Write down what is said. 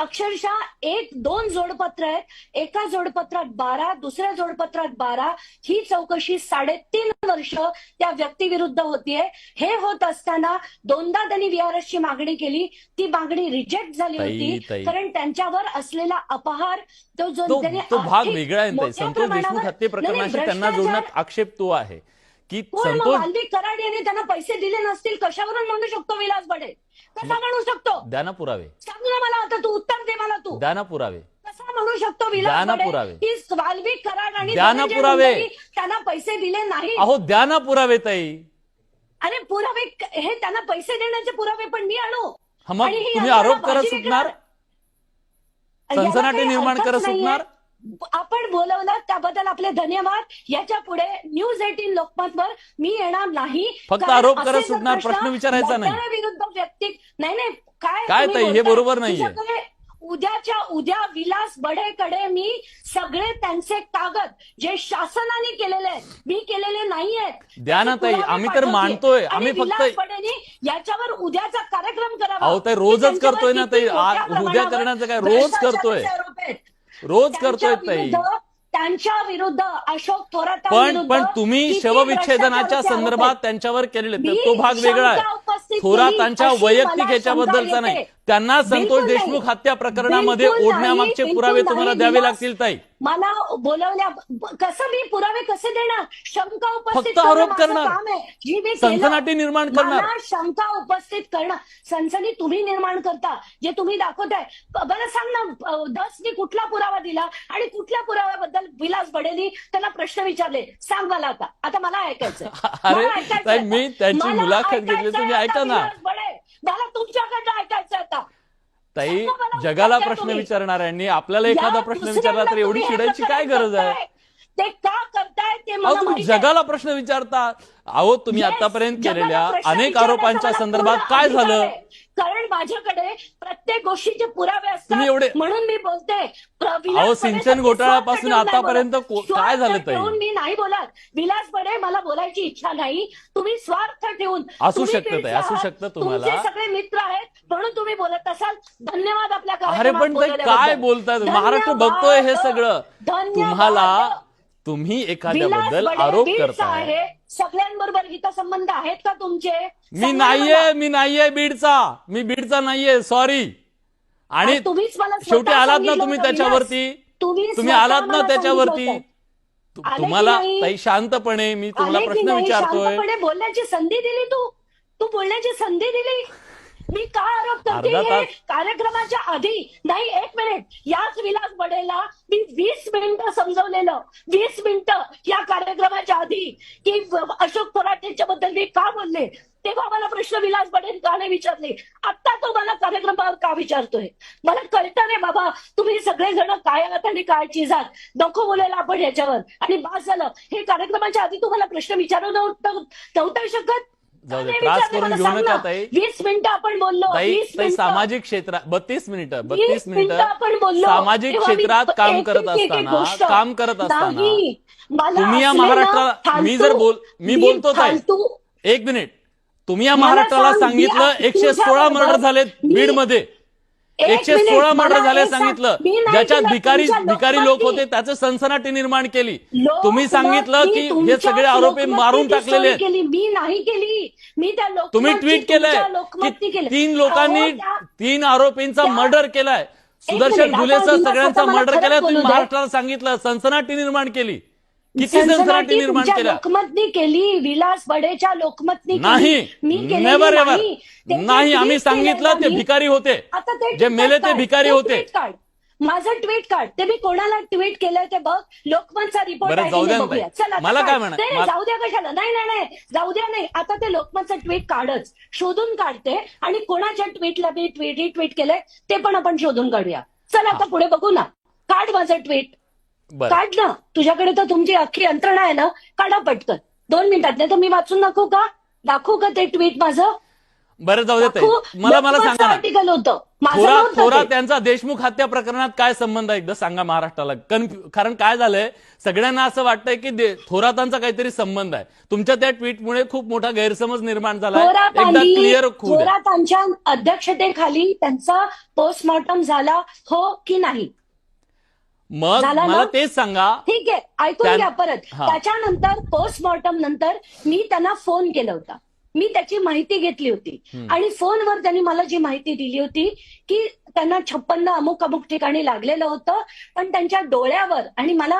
अक्षरशः एक दोन जोडपत्र आहेत, एका जोडपत्रात 12, दुसऱ्या जोडपत्रात 12. ही चौकशी 3.5 वर्ष त्या व्यक्तीविरुद्ध होतीये. हे होत असताना दोनदा त्यांनी VRS ची मागणी केली, ती मागणी रिजेक्ट झाली होती कारण त्यांच्यावर असलेला अपहार तो भाग वेगळा आहे. संतोष देशमुख हत्ये प्रकरणाशी त्यांना जोडण्यात आक्षेप तो आहे की संतोष वाल्मिक कराड यांनी त्यांना पैसे दिले नसतील कशावरून म्हणू शकतो विलास बडे? कसा म्हणू शकतो? द्या ना पुरावे. सांग ना मला, आता तू उत्तर दे मला. तू द्या ना पुरावे. कसा म्हणू शकतो विलास बडे की वाल्मिक कराड आणि द्या ना पुरावे त्यांना पैसे दिले नाही? अहो द्या ना पुरावे ताई. अरे पुरावे हे त्यांना पैसे देण्याचे पुरावे पण मी आणू? मग तुम्ही आरोप करत सुटणार, सनसनाटी निर्माण करत सुटणार? आपण बोलवलं त्याबद्दल आपले धन्यवाद. याच्या पुढे न्यूज 18 लोकमतवर मी येणार नाही. फक्त आरोप करत सुटणार, प्रश्न विचारायचा नाही. विरुद्ध व्यक्ती नाही काय ताई, हे बरोबर नाहीये. उद्याच्या उद्या विलास बडेकडे मी सगळे त्यांचे कागद जे शासनाने केलेले आहेत, मी केलेले नाहीयेत, द्या ना ताई. आम्ही तर मानतोय, आम्ही फक्त याच्यावर उद्याचा कार्यक्रम करावा. अहो ताई रोजच करतोय ना ताई. उद्या करण्याचं काय, रोज करतोय ताई. त्यांच्या विरुद्ध अशोक थोरात पण तुम्ही शवविच्छेदनाच्या संदर्भात त्यांच्यावर केलेले तो भाग वेगळा आहे. थोरातांच्या वैयक्तिक याच्याबद्दलचा नाही. त्यांना संतोष देशमुख हत्या प्रकरणामध्ये ओढण्यामागचे पुरावे तुम्हाला द्यावे लागतील ताई. मला बोलवल्या कसं मी पुरावे कसे देणार? शंका उपस्थित फक्त आरोप करणार, काम आहे. सनसनाटी निर्माण करणार. शंका उपस्थित करणं, सनसनी तुम्ही निर्माण करता, जे तुम्ही दाखवताय. बरं सांग ना, दसनी कुठला पुरावा दिला आणि कुठल्या पुराव्याबद्दल विलास बडेंनी त्यांना प्रश्न विचारले? सांग मला. आता मला ऐकायचं. अरे मी त्यांची मुलाखत घेतली, तुम्ही ऐका ना. मला तुमच्याकडनं ऐकायचं आता. ताई जगाला प्रश्न विचारणाऱ्यांनी आपल्याला एखादा प्रश्न विचारला तर एवढी चिडायची काय गरज आहे? ते का करताय ते मला तुम्ही जगाला प्रश्न विचारता. अहो तुम्ही आतापर्यंत केलेल्या अनेक आरोपांच्या संदर्भात काय झालं? कारण माझ्याकडे प्रत्येक गोष्टीचे पुरावे असतात. तुम्ही एवढे म्हणून मी बोलते. अहो सिंचन घोटाळ्यापासून आतापर्यंत काय झालं ताई? मी नाही बोलत. विलास बडे मला बोलायची इच्छा नाही. तुम्ही स्वार्थ ठेवून असू शकतं ताई, असू शकतं तुम्हाला. तुमचे सगळे मित्र आहेत म्हणून तुम्ही बोलत असाल. धन्यवाद आपल्या अरे पण काय बोलताय? महाराष्ट्र बघतोय हे सगळं. तुम्ही एखाद्याबद्दल आरोप करताय. सगळ्यांबरोबर हितसंबंध आहेत का तुमचे? मी नाहीये बीडचा. मी बीडचा नाहीये, सॉरी. आणि शेवटी आलात ना तुम्ही त्याच्यावरती. तुम्ही आलात ना त्याच्यावरती. तुम्हाला ताई शांतपणे मी तुम्हाला प्रश्न विचारतोय. बोलण्याची संधी दिली तू बोलण्याची संधी दिली. मी का आरोप करते? कार्यक्रमाच्या आधी नाही, 1 मिनिट. याच विलास बडेला मी 20 मिनिटं समजवलेलं, 20 मिनिटं या कार्यक्रमाच्या आधी, की अशोक थोरात यांच्याबद्दल मी का बोलले. तेव्हा मला प्रश्न विलास बडे का नाही विचारले? आता तो मला कार्यक्रमावर का विचारतोय? मला कळतं रे बाबा, तुम्ही सगळेजण काय आहात आणि काय चीज आहात. नको बोलायला आपण याच्यावर. आणि बास झालं. हे कार्यक्रमाच्या आधी तुम्हाला प्रश्न विचारू नव्हता शकत? जाऊ दे, त्रास करून घेऊ नका ताई. 20 मिनिटं आपण बोललो. ताई सामाजिक क्षेत्रात 32 मिनिटं सामाजिक क्षेत्रात काम करत असताना तुम्ही या महाराष्ट्राला मी बोलतो ताई 1 मिनिट. तुम्ही या महाराष्ट्राला सांगितलं 116 मर्डर झालेत बीडमध्ये. 116 मर्डर झाले सांगितलं. ज्याच्यात भिकारी लोक होते त्याचं सनसनाटी निर्माण केली. तुम्ही सांगितलं की हे सगळे आरोपी मारून टाकलेले आहेत. मी नाही केली. मी त्या तुम्ही ट्विट केलंय की 3 लोकांनी 3 आरोपींचा मर्डर केलाय. सुदर्शन घुलेसह सगळ्यांचा मर्डर केलाय. तुम्ही महाराष्ट्राला सांगितलं, सनसनाटी निर्माण केली. किती सनसनाटी निर्माण केल्या? लोकमतनी केली. विलास बडेच्या लोकमतनी नाही. नेव्हर एव्हर नाही. आम्ही सांगितलं ते भिकारी होते, जे मेले ते भिकारी होते. माझं ट्विट काढ. ते मी कोणाला ट्विट केलंय ते बघ. लोकमतचा रिपोर्ट आहे. मला काय म्हणा, जाऊ द्या कशाला? नाही जाऊ द्या. नाही आता ते लोकमतचं ट्विट काढच, शोधून काढते आणि कोणाच्या ट्विटला मी रिट्विट केलंय ते पण आपण शोधून काढूया. चल आता पुढे बघू ना. काढ माझं ट्विट. काढ ना. तुझ्याकडे तर तुमची अख्खी यंत्रणा आहे ना. काढा पटकन 2 मिनिटात. नाही तर मी वाचून दाखवू का ते ट्विट माझं? बरं जाऊ देते मला सांगा ना आर्टिकल होतं थोरात त्यांचा देशमुख हत्या प्रकरणात काय संबंध आहे एकदा सांगा महाराष्ट्राला. कारण काय झालंय सगळ्यांना असं वाटतंय की थोरातांचा काहीतरी संबंध आहे. तुमच्या त्या ट्विटमुळे खूप मोठा गैरसमज निर्माण झालाय. एकदा क्लिअर थोरातांच्या अध्यक्षतेखाली त्यांचा पोस्टमॉर्टम झाला हो की नाही? मग मला तेच सांगा. ठीक आहे, ऐकून घ्या परत. त्याच्यानंतर पोस्टमॉर्टम नंतर मी त्यांना फोन केला होता, मी त्याची माहिती घेतली होती आणि फोनवर त्यांनी मला जी माहिती दिली होती की त्यांना 56 अमुक अमुक ठिकाणी लागलेलं होतं, पण त्यांच्या डोळ्यावर आणि मला